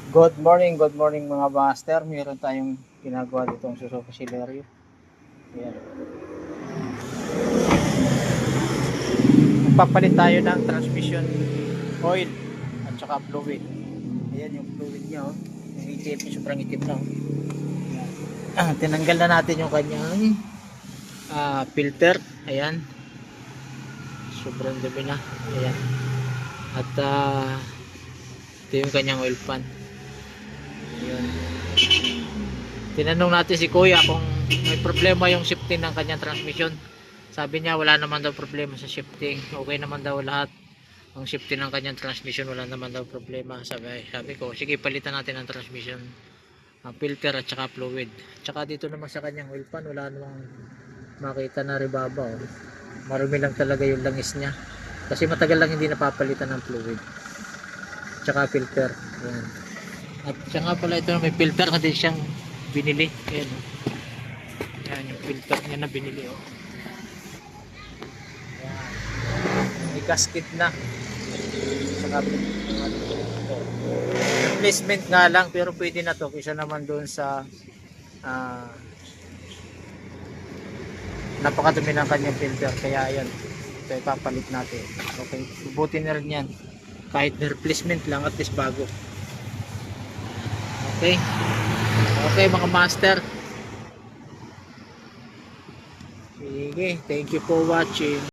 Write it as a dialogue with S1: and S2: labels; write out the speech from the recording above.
S1: Good morning mga master. Meron tayong ginagawa dito ang Suzuki Celerio. Ayan. Magpapalit tayo ng transmission oil at saka fluid. Ayan yung fluid niya, oh. Yung itim, sobrang itim na, oh. Tinanggal na natin yung kanyang filter. Ayan. Sobrang dumi na. Ayan. At ito yung kanyang oil pan. Ayan. Tinanong natin si Kuya kung may problema yung shifting ng kanyang transmission. Sabi niya wala naman daw problema sa shifting. Okay naman daw lahat. Ang shifting ng kanyang transmission wala naman daw problema. Sabi ko, sige palitan natin ang transmission, ang filter at saka fluid. Tsaka dito naman sa kanyang oil pan wala namang makita na ribaba, oh. Marumi lang talaga yung langis niya. Kasi matagal lang hindi napapalitan ng fluid. Tsaka filter. Ayan. At saka pala ito may filter na din siyang binili. Ayan, oh. Ayan yung filter niya na binili, oh. Ayan. May gasket na. Saka replacement nga lang pero pwede na to. Isa naman doon sa napakadumi ng kanyang filter. Kaya ayan, ito ipapalit natin. Okay, subutin na rin yan. Kahit na replacement lang, at least bago. Okay. Okay mga master. Sige, thank you for watching.